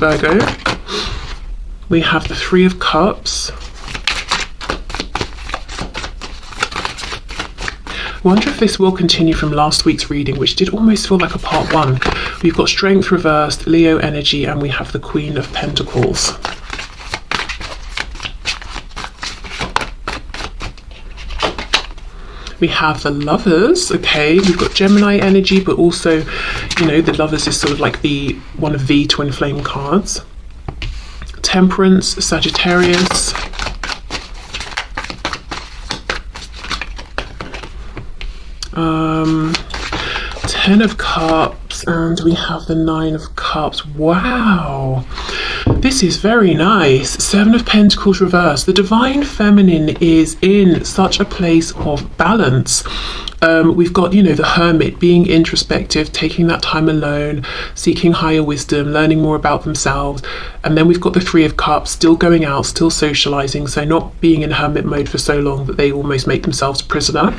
Virgo. We have the Three of Cups. I wonder if this will continue from last week's reading, which did almost feel like a part one. We've got Strength reversed, Leo energy, and we have the Queen of Pentacles. We have the Lovers. Okay, we've got Gemini energy, but also, you know, the Lovers is sort of like the one of the twin flame cards. Temperance, Sagittarius. Ten of Cups, and we have the Nine of Cups. Wow, this is very nice. Seven of Pentacles reversed. The Divine Feminine is in such a place of balance. We've got, you know, the Hermit being introspective, taking that time alone, seeking higher wisdom, learning more about themselves. And then we've got the Three of Cups, still going out, still socializing, so not being in hermit mode for so long that they almost make themselves a prisoner.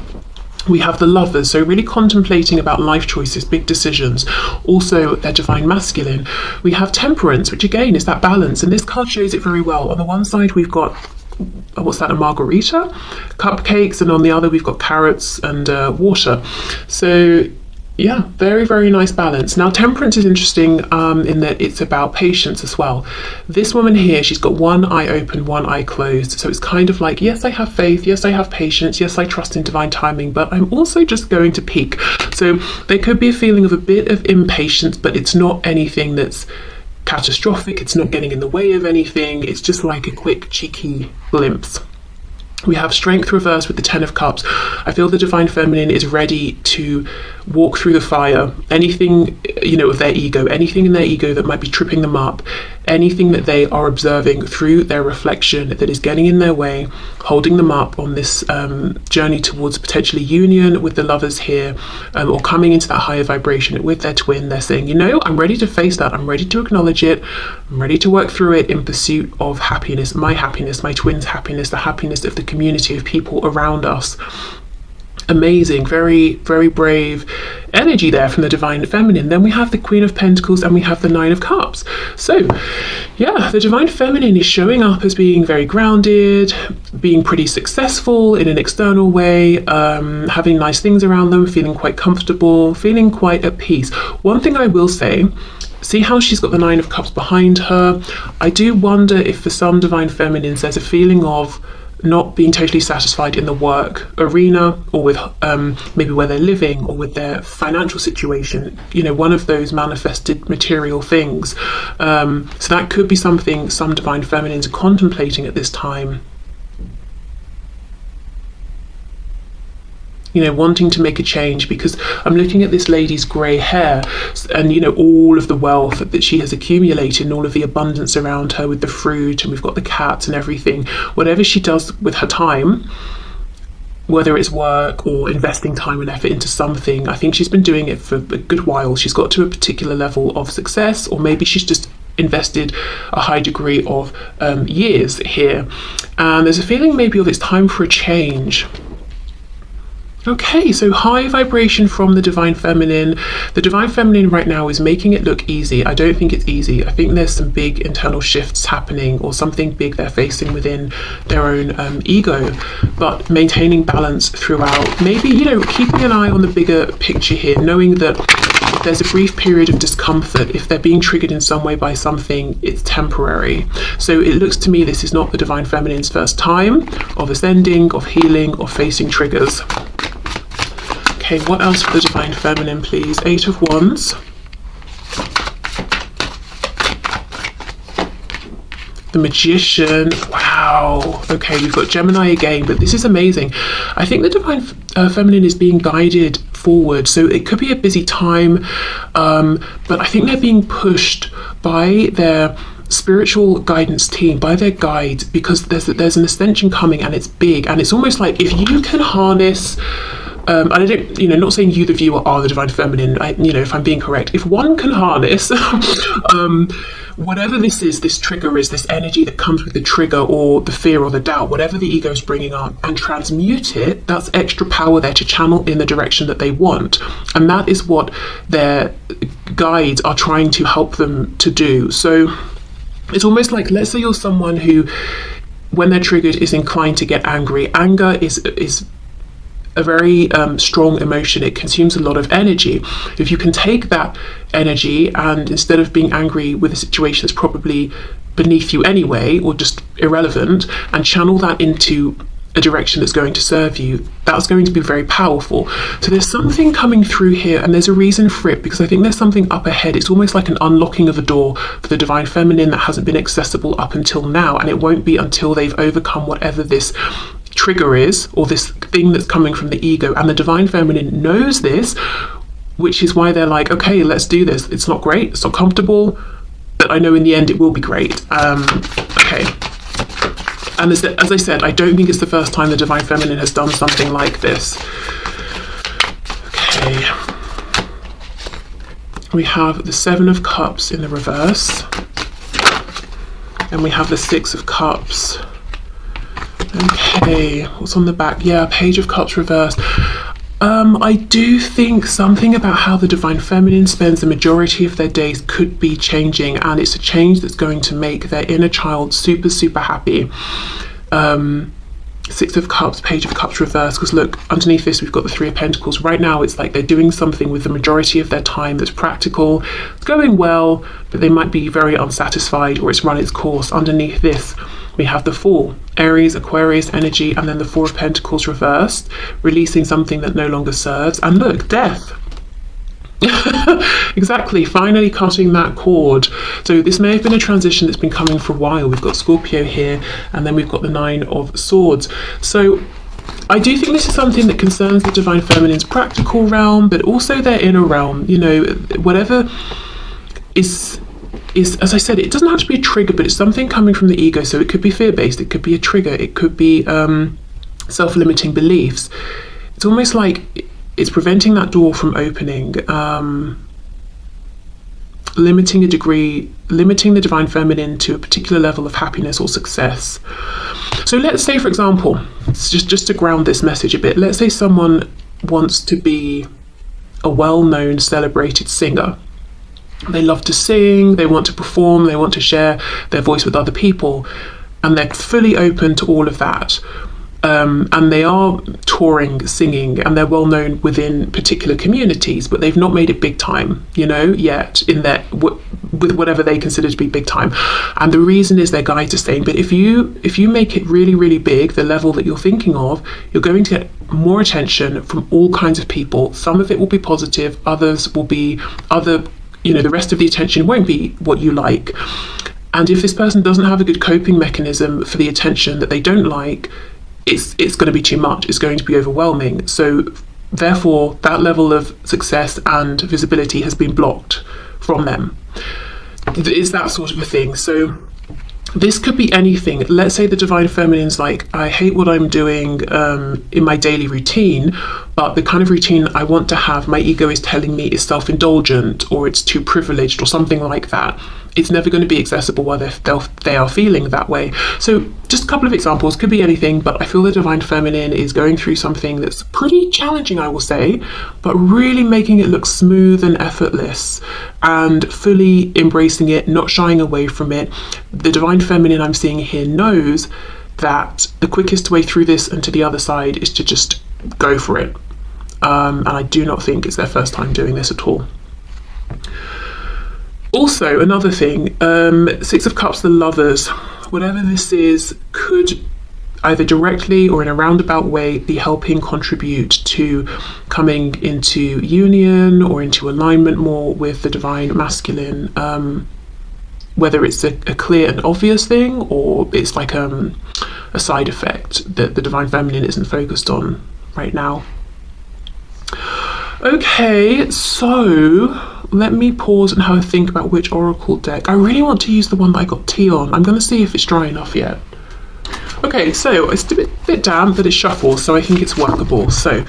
We have the Lovers, so really contemplating about life choices, big decisions. Also, their Divine Masculine. We have Temperance, which again is that balance, and this card shows it very well. On the one side, we've got, what's that, a margarita? Cupcakes, and on the other, we've got carrots and water. So, yeah, very, very nice balance. Now, Temperance is interesting in that it's about patience as well. This woman here, she's got one eye open, one eye closed. So it's kind of like, yes, I have faith. Yes, I have patience. Yes, I trust in divine timing, but I'm also just going to peak. So there could be a feeling of a bit of impatience, but it's not anything that's catastrophic. It's not getting in the way of anything. It's just like a quick, cheeky glimpse. We have Strength reversed with the Ten of Cups. I feel the Divine Feminine is ready to walk through the fire. Anything, you know, of their ego, anything in their ego that might be tripping them up, anything that they are observing through their reflection that is getting in their way, holding them up on this journey towards potentially union with the Lovers here, or coming into that higher vibration with their twin. They're saying, you know, I'm ready to face that. I'm ready to acknowledge it. I'm ready to work through it in pursuit of happiness, my twin's happiness, the happiness of the community of people around us. Amazing, very, very brave energy there from the Divine Feminine. Then we have the Queen of Pentacles and we have the Nine of Cups. So yeah, the Divine Feminine is showing up as being very grounded, being pretty successful in an external way, having nice things around them, feeling quite comfortable, feeling quite at peace. One thing I will say, see how she's got the Nine of Cups behind her? I do wonder if for some Divine Feminines there's a feeling of not being totally satisfied in the work arena, or with maybe where they're living, or with their financial situation, you know, one of those manifested material things. So that could be something some Divine Feminines are contemplating at this time. You know, wanting to make a change, because I'm looking at this lady's grey hair and, you know, all of the wealth that she has accumulated and all of the abundance around her with the fruit, and we've got the cats and everything. Whatever she does with her time, whether it's work or investing time and effort into something, I think she's been doing it for a good while. She's got to a particular level of success, or maybe she's just invested a high degree of years here. And there's a feeling maybe of it's time for a change. Okay, so high vibration from the Divine Feminine. The Divine Feminine right now is making it look easy. I don't think it's easy. I think there's some big internal shifts happening, or something big they're facing within their own ego, but maintaining balance throughout. Maybe, you know, keeping an eye on the bigger picture here, knowing that if there's a brief period of discomfort, if they're being triggered in some way by something, it's temporary. So it looks to me this is not the Divine Feminine's first time of ascending, of healing, of facing triggers. Okay, what else for the Divine Feminine, please? Eight of Wands. The Magician. Wow. Okay, we've got Gemini again, but this is amazing. I think the Divine Feminine is being guided forward, so it could be a busy time, but I think they're being pushed by their spiritual guidance team, by their guides, because there's an ascension coming, and it's big, and it's almost like if you can harness and I don't, you know, not saying you, the viewer, are the Divine Feminine, you know, if I'm being correct, if one can harness whatever this is, this trigger is, this energy that comes with the trigger, or the fear or the doubt, whatever the ego is bringing up, and transmute it, that's extra power there to channel in the direction that they want. And that is what their guides are trying to help them to do. So It's almost like, let's say you're someone who, when they're triggered, is inclined to get angry. Anger is a very strong emotion. It consumes a lot of energy. If you can take that energy and, instead of being angry with a situation that's probably beneath you anyway, or just irrelevant, and channel that into a direction that's going to serve you, that's going to be very powerful. So there's something coming through here, and there's a reason for it, because I think there's something up ahead. It's almost like an unlocking of a door for the divine feminine that hasn't been accessible up until now, and it won't be until they've overcome whatever this trigger is, or this thing that's coming from the ego. And the divine feminine knows this, which is why they're like, okay, let's do this. It's not great, it's not comfortable, but I know in the end it will be great. Okay. And as I said, I don't think it's the first time the divine feminine has done something like this. Okay. We have the Seven of Cups in the reverse, and we have the Six of Cups. Okay, what's on the back? Yeah, Page of Cups reversed. I do think something about how the divine feminine spends the majority of their days could be changing, and it's a change that's going to make their inner child super, super happy. Six of Cups, Page of Cups reversed, because look, underneath this we've got the Three of Pentacles. Right now it's like they're doing something with the majority of their time that's practical, it's going well, but they might be very unsatisfied, or it's run its course. Underneath this we have the Fool, Aries, Aquarius energy, and then the Four of Pentacles reversed, releasing something that no longer serves. And look, Death. Exactly, finally cutting that cord. So this may have been a transition that's been coming for a while. We've got Scorpio here, and then we've got the Nine of Swords. So I do think this is something that concerns the divine feminine's practical realm, but also their inner realm. You know, whatever is, as I said, it doesn't have to be a trigger, but it's something coming from the ego. So it could be fear-based, it could be a trigger, it could be self-limiting beliefs. It's almost like it's preventing that door from opening, limiting the divine feminine to a particular level of happiness or success. So let's say, for example, just to ground this message a bit, let's say someone wants to be a well-known, celebrated singer. They love to sing, they want to perform, they want to share their voice with other people, and they're fully open to all of that. And they are touring, singing, and they're well known within particular communities, but they've not made it big time, you know, yet in their with whatever they consider to be big time. And the reason is their guides are saying, but if you make it really, really big, the level that you're thinking of, you're going to get more attention from all kinds of people. Some of it will be positive, others will be the rest of the attention won't be what you like. And if this person doesn't have a good coping mechanism for the attention that they don't like, it's going to be too much, it's going to be overwhelming. So therefore that level of success and visibility has been blocked from them. It's that sort of a thing. So this could be anything. Let's say the divine feminine's like, I hate what I'm doing in my daily routine, but the kind of routine I want to have, my ego is telling me is self-indulgent, or it's too privileged, or something like that. It's never going to be accessible while they are feeling that way. So just a couple of examples, could be anything, but I feel the divine feminine is going through something that's pretty challenging, I will say, but really making it look smooth and effortless, and fully embracing it, not shying away from it. The divine feminine I'm seeing here knows that the quickest way through this and to the other side is to just go for it. And I do not think it's their first time doing this at all. Also, another thing, Six of Cups, the Lovers, whatever this is, could either directly or in a roundabout way be helping contribute to coming into union or into alignment more with the divine masculine, whether it's a clear and obvious thing, or it's like a side effect that the divine feminine isn't focused on right now. Okay, so let me pause and have a think about which oracle deck. I really want to use the one that I got tea on. I'm going to see if it's dry enough yet. Okay, so it's a bit damp, but it shuffles, so I think it's workable. So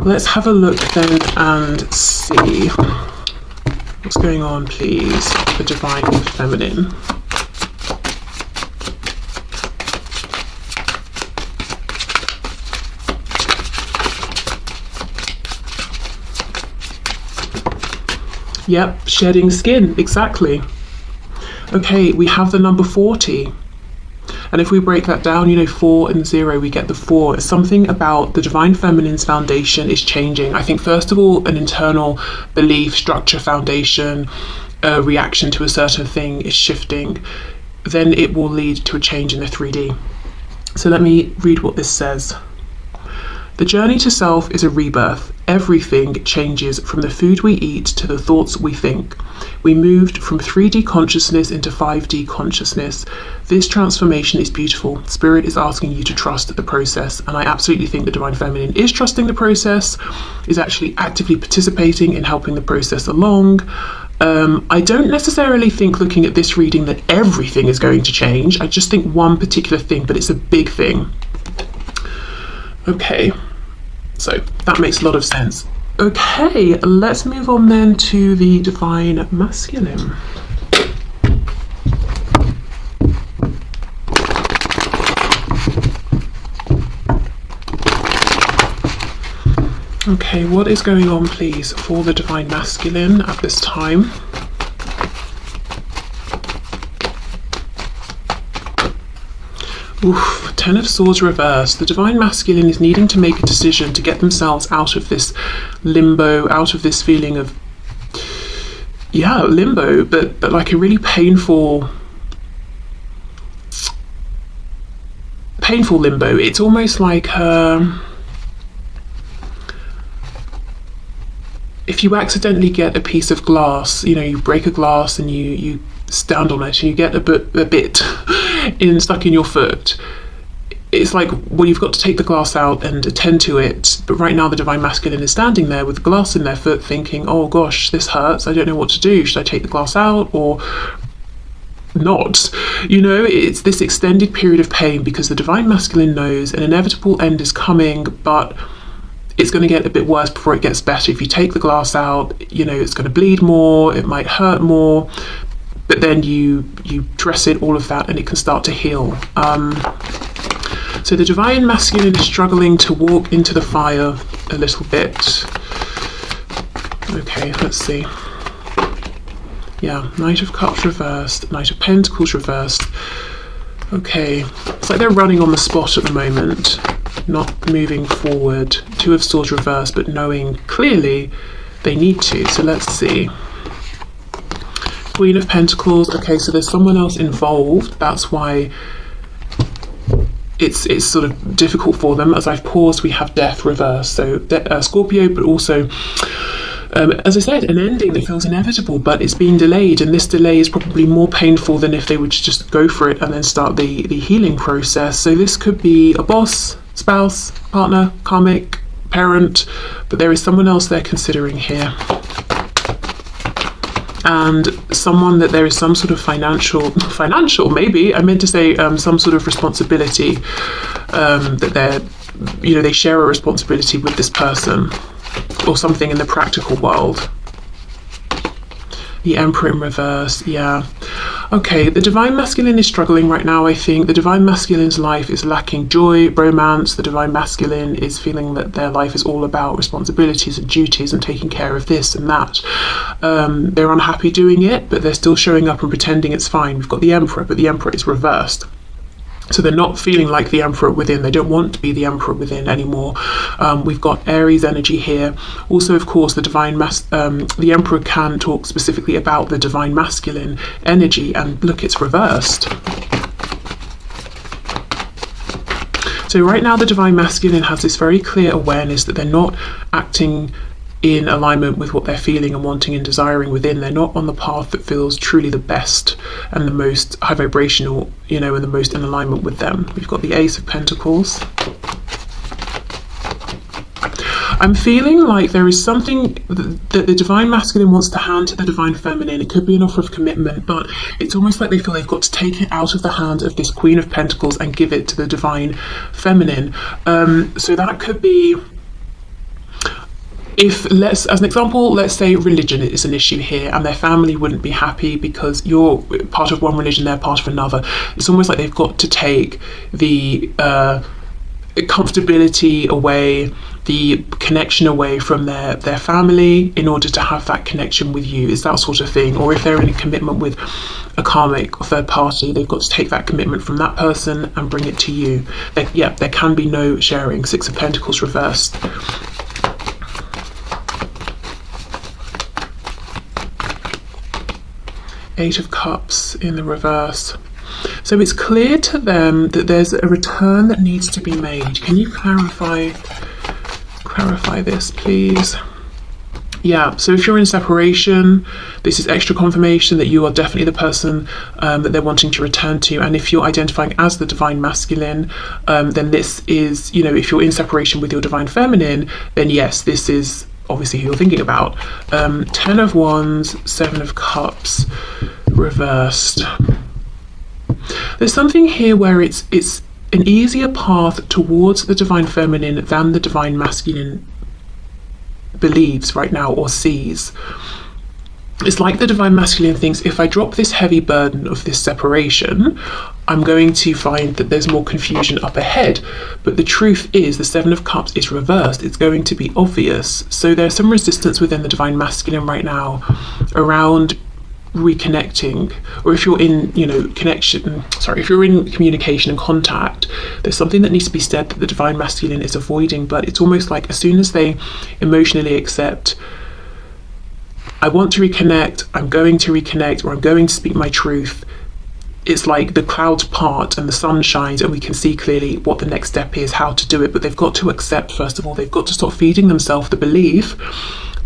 let's have a look then and see what's going on, please, the divine feminine. Yep, shedding skin, exactly. Okay, we have the number 40. And if we break that down, 4 and 0, we get the 4. Something about the Divine Feminine's foundation is changing. I think, first of all, an internal belief, structure, foundation, reaction to a certain thing is shifting. Then it will lead to a change in the 3D. So let me read what this says. The journey to self is a rebirth. Everything changes, from the food we eat to the thoughts we think. We moved from 3D consciousness into 5D consciousness. This transformation is beautiful. Spirit is asking you to trust the process. And I absolutely think the Divine Feminine is trusting the process, is actually actively participating in helping the process along. I don't necessarily think, looking at this reading, that everything is going to change. I just think one particular thing, but it's a big thing. Okay, so that makes a lot of sense. Okay, let's move on then to the Divine Masculine. Okay, what is going on, please, for the Divine Masculine at this time? Oof, 10 of Swords reversed. The Divine Masculine is needing to make a decision to get themselves out of this limbo, out of this feeling of, limbo, but like a really painful limbo. It's almost like if you accidentally get a piece of glass, you break a glass and you stand on it and you get a bit stuck in your foot. It's like, well, you've got to take the glass out and attend to it, but right now the Divine Masculine is standing there with the glass in their foot thinking, oh gosh, this hurts, I don't know what to do, should I take the glass out or not? It's this extended period of pain because the Divine Masculine knows an inevitable end is coming, but it's going to get a bit worse before it gets better. If you take the glass out, it's going to bleed more, it might hurt more, but then you dress it, all of that, and it can start to heal. So the Divine Masculine is struggling to walk into the fire a little bit. Okay, let's see. Yeah, Knight of Cups reversed, Knight of Pentacles reversed. Okay, it's like they're running on the spot at the moment, not moving forward. Two of Swords reversed, but knowing clearly they need to. So let's see. Queen of Pentacles. Okay, so there's someone else involved. That's why it's sort of difficult for them. As I've paused, we have Death reversed. So Scorpio, but also, as I said, an ending that feels inevitable, but it's being delayed, and this delay is probably more painful than if they would just go for it and then start the healing process. So this could be a boss, spouse, partner, karmic, parent, but there is someone else they're considering here. And someone that there is some sort of financial maybe, I meant to say some sort of responsibility, that they share a responsibility with this person, or something in the practical world. The Emperor in reverse, yeah. Okay, the Divine Masculine is struggling right now, I think. The Divine Masculine's life is lacking joy, romance. The Divine Masculine is feeling that their life is all about responsibilities and duties and taking care of this and that. They're unhappy doing it, but they're still showing up and pretending it's fine. We've got the Emperor, but the Emperor is reversed. So they're not feeling like the Emperor within. They don't want to be the Emperor within anymore. We've got Aries energy here. Also, of course, the Emperor can talk specifically about the Divine Masculine energy, and look, it's reversed. So right now the Divine Masculine has this very clear awareness that they're not acting in alignment with what they're feeling and wanting and desiring within. They're not on the path that feels truly the best and the most high vibrational, and the most in alignment with them. We've got the Ace of Pentacles. I'm feeling like there is something that the Divine Masculine wants to hand to the Divine Feminine. It could be an offer of commitment, but it's almost like they feel they've got to take it out of the hand of this Queen of Pentacles and give it to the Divine Feminine. So that could be, as an example, let's say religion is an issue here and their family wouldn't be happy because you're part of one religion, they're part of another. It's almost like they've got to take the comfortability away the connection away from their family in order to have that connection with you. Is that sort of thing. Or if they're in a commitment with a karmic or third party, they've got to take that commitment from that person and bring it to you. There can be no sharing. Six of Pentacles reversed. Eight of Cups in the reverse. So it's clear to them that there's a return that needs to be made. Can you clarify this, please? Yeah, so if you're in separation, this is extra confirmation that you are definitely the person that they're wanting to return to. And if you're identifying as the divine masculine, then this is, you know, if you're in separation with your divine feminine, then yes, this is obviously who you're thinking about. 10 of Wands, 7 of Cups reversed. There's something here where it's an easier path towards the divine feminine than the divine masculine believes right now or sees. It's like the divine masculine thinks, if I drop this heavy burden of this separation, I'm going to find that there's more confusion up ahead. But the truth is, the Seven of Cups is reversed. It's going to be obvious. So there's some resistance within the divine masculine right now around reconnecting, or if you're in, you know, if you're in communication and contact, there's something that needs to be said that the divine masculine is avoiding. But it's almost like as soon as they emotionally accept, I want to reconnect, I'm going to reconnect, or I'm going to speak my truth, it's like the clouds part and the sun shines and we can see clearly what the next step is, how to do it. But they've got to accept, first of all, they've got to stop feeding themselves the belief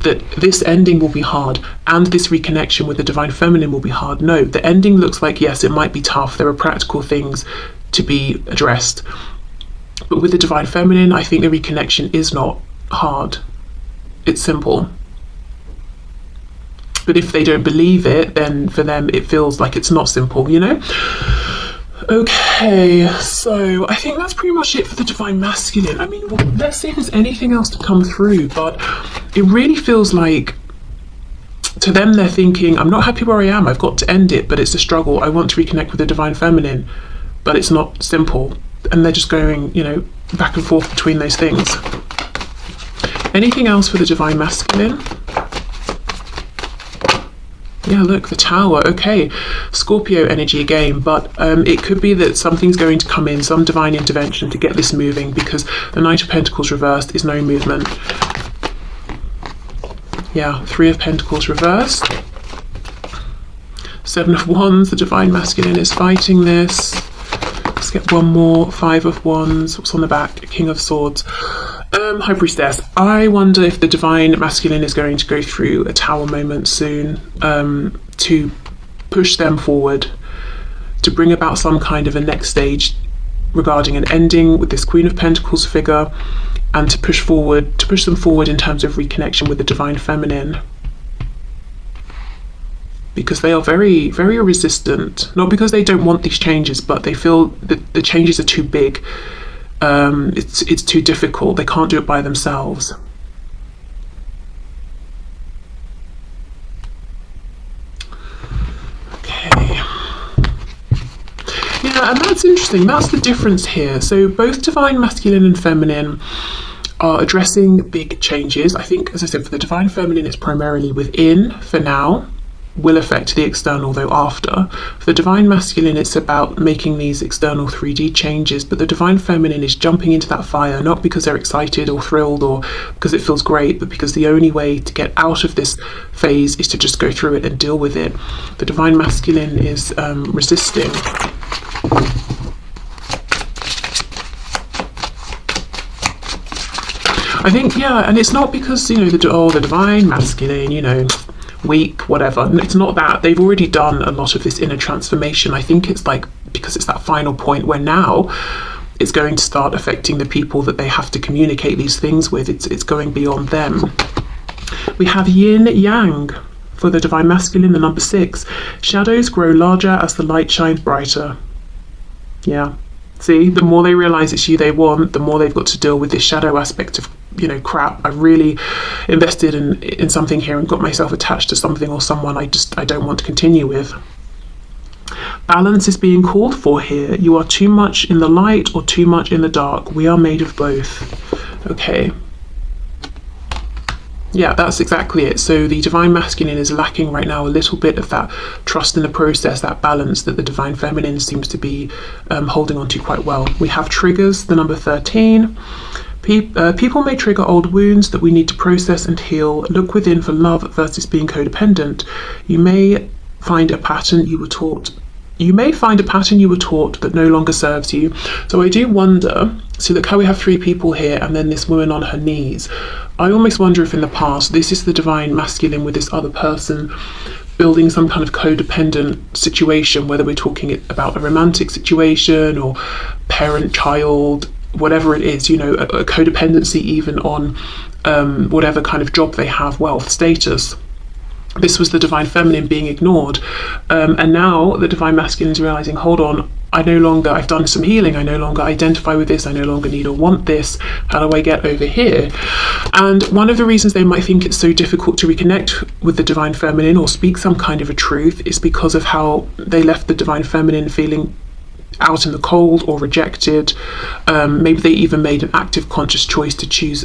that this ending will be hard and this reconnection with the divine feminine will be hard. No, the ending looks like, yes, it might be tough. There are practical things to be addressed. But with the divine feminine, I think the reconnection is not hard. It's simple. But if they don't believe it, then for them it feels like it's not simple, you know? Okay, so I think that's pretty much it for the divine masculine. I mean, well, let's see if there's anything else to come through, but it really feels like to them they're thinking, I'm not happy where I am, I've got to end it, but it's a struggle. I want to reconnect with the divine feminine, but it's not simple. And they're just going, you know, back and forth between those things. Anything else for the divine masculine? Yeah, look, the Tower. Okay, Scorpio energy again, but it could be that something's going to come in, some divine intervention to get this moving, because the Knight of Pentacles reversed is no movement. Yeah, Three of Pentacles reversed. Seven of Wands, the divine masculine is fighting this. Let's get one more. Five of Wands. What's on the back? King of Swords. High Priestess. I wonder if the divine masculine is going to go through a Tower moment soon, to push them forward, to bring about some kind of a next stage regarding an ending with this Queen of Pentacles figure, and to push them forward in terms of reconnection with the divine feminine. Because they are very, very resistant. Not because they don't want these changes, but they feel that the changes are too big. It's too difficult. They can't do it by themselves. Okay. Yeah, and that's interesting. That's the difference here. So both divine masculine and feminine are addressing big changes. I think, as I said, for the divine feminine, it's primarily within for now. Will affect the external though after. For the divine masculine, it's about making these external 3D changes, but the divine feminine is jumping into that fire, not because they're excited or thrilled or because it feels great, but because the only way to get out of this phase is to just go through it and deal with it. The divine masculine is resisting. I think, yeah, and it's not because, you know, the divine masculine, you know, weak, whatever. It's not that. They've already done a lot of this inner transformation. I think it's like, because it's that final point where now it's going to start affecting the people that they have to communicate these things with. It's going beyond them. We have yin yang for the divine masculine, the number 6. Shadows grow larger as the light shines brighter. Yeah. See, the more they realize it's you they want, the more they've got to deal with this shadow aspect of, you know, crap, I really invested in something here and got myself attached to something or someone I don't want to continue with. Balance is being called for here. You are too much in the light or too much in the dark. We are made of both. Okay. Yeah, that's exactly it. So the divine masculine is lacking right now a little bit of that trust in the process, that balance that the divine feminine seems to be holding on to quite well. We have triggers, the number 13. People may trigger old wounds that we need to process and heal. Look within for love versus being codependent. You may find a pattern you were taught. You may find a pattern you were taught that no longer serves you. So I do wonder, so look how we have three people here and then this woman on her knees. I almost wonder if in the past this is the divine masculine with this other person building some kind of codependent situation, whether we're talking about a romantic situation or parent-child, whatever it is, a codependency even on whatever kind of job they have, wealth, status. This was the divine feminine being ignored. And now the divine masculine is realizing, hold on, I've done some healing, I no longer identify with this, I no longer need or want this, how do I get over here? And one of the reasons they might think it's so difficult to reconnect with the divine feminine or speak some kind of a truth is because of how they left the divine feminine feeling out in the cold or rejected. Maybe they even made an active conscious choice to choose